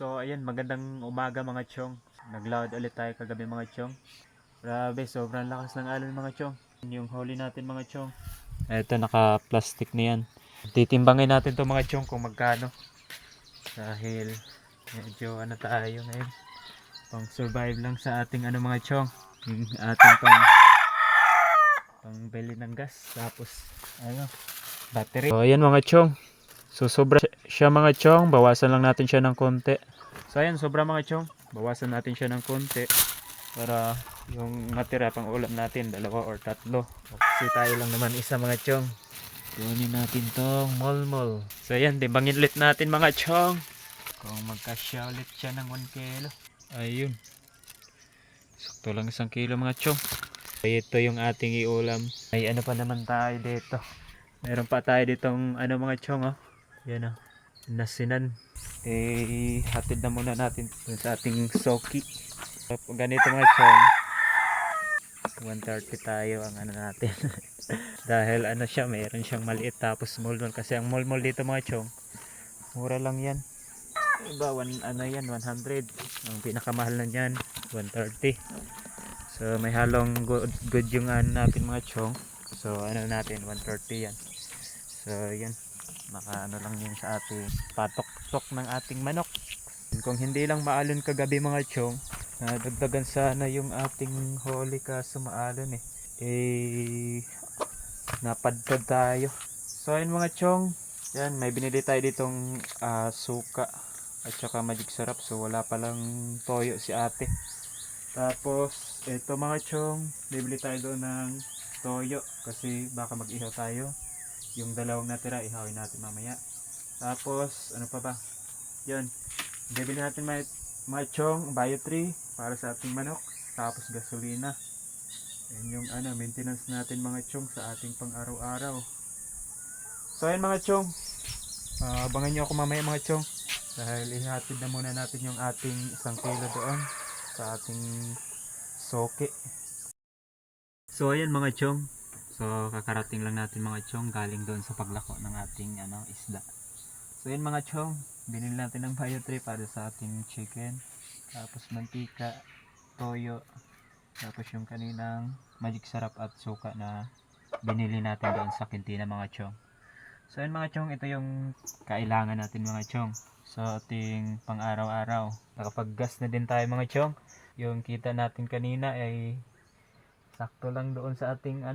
So ayan, magandang umaga mga chong. Nag-loud ulit tayo kagabi mga chong. Grabe, sobrang lakas ng alon mga chong. Yung huli natin mga chong. Ito, naka-plastic na yan. Titimbangin natin to mga chong kung magkano. Dahil medyo ano tayo ngayon. Pang survive lang sa ating ano mga chong. Yung ating pang bili ng gas. Tapos ano, battery. So ayan mga chong. So sobra siya mga chong, bawasan lang natin siya ng konti. So ayan, sobra mga chong, bawasan natin siya ng konti para yung matira pang ulam natin, 2 or 3. Kasi tayo lang naman isa mga chong. Kunin natin tong molmol. So ayan, timbangin ulit natin mga chong. Kung magkasya ulit siya ng 1 kilo. Ayun. Sakto lang 1 kilo mga chong. Ito yung ating iulam. Ay ano pa naman tayo dito. Meron pa tayo ditong ano mga chong, oh. Yan, oh. Nasinan. Hatid na muna natin sa ating soki. Ganito mga chong, 130 tayo ang ano natin. Dahil ano siya, mayroon siyang maliit tapos mulmol. Kasi ang mulmol dito mga chong, mura lang yan. Iba, ano yan, 100. Ang pinakamahal na yan, 130. So may halong good yung ano natin mga chong. So ano natin, 130 yan. So yan, maka ano lang yun sa ating patok-tok ng ating manok. Kung hindi lang maalon kagabi mga chong, dagdagan sana yung ating huli kaso maalon napadpad tayo. So ayun mga chong, yan, may binili tayo ditong suka at saka magic sarap. So wala palang toyo si ate. Tapos ito mga chong, bibili tayo doon ng toyo kasi baka mag-ihaw tayo. Yung dalawang natira, ihawin natin mamaya. Tapos, ano pa ba? Yun. Bibili natin mga chong, bio 3 para sa ating manok. Tapos, gasolina. Yan yung maintenance natin mga chong sa ating pang araw-araw. So, ayan mga chong. Abangan nyo ako mamaya mga chong. Dahil ihatid na muna natin yung ating 1 kilo doon sa ating soke. So, ayan mga chong. So kakarating lang natin mga chong galing doon sa paglako ng ating isda. So yun mga chong, binili natin ng bio 3 para sa ating chicken. Tapos mantika, toyo, tapos yung kaninang magic sarap at suka na binili natin doon sa kintina mga chong. So yun mga chong, ito yung kailangan natin mga chong sa ating pang araw-araw. Nakapag-gas na din tayo mga chong. Yung kita natin kanina ay sakto lang doon sa ating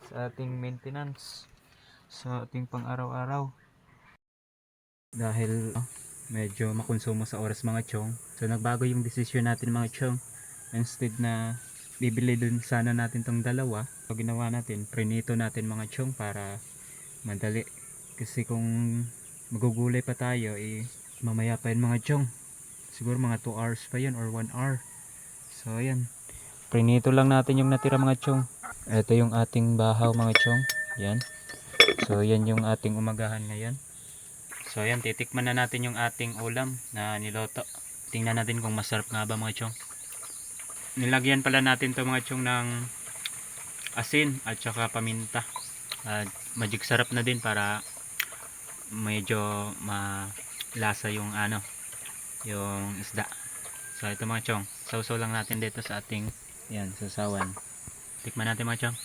sa ating maintenance, sa ating pang araw-araw. Dahil medyo makonsumo sa oras mga chong, so nagbago yung desisyon natin mga chong. Instead na bibili dun sana natin tong dalawa, so ginawa natin, prinito natin mga chong para madali. Kasi kung magugulay pa tayo mamaya pa yun mga chong, siguro mga 2 hours pa yun or 1 hour. So ayan, prinito lang natin yung natira mga chong. Ito yung ating bahaw mga chong. Yan. So yan yung ating umagahan ngayon. So yan, titikman na natin yung ating ulam na niloto. Tingnan natin kung masarap nga ba mga chong. Nilagyan pala natin to mga chong ng asin at saka paminta. Magic sarap na din para medyo malasa yung yung isda. So ito mga chong, sausaw lang natin dito sa ating sasawan. Tikman natin mga chong.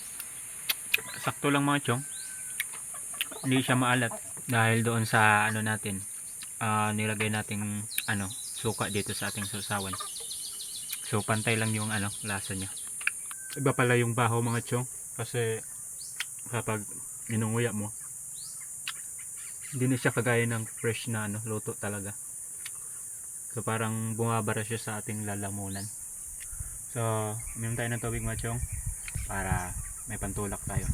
Sakto lang mga chong. Hindi siya maalat dahil doon sa natin nilagay nating suka dito sa ating sausawan. So pantay lang yung lasa niya. Iba pala yung bahaw mga chong kasi kapag inunguya mo, hindi na siya kagaya ng fresh na luto talaga. So parang bumabara siya sa ating lalamunan. So uminom tayo ng tubig mga chong para may pantulak tayo.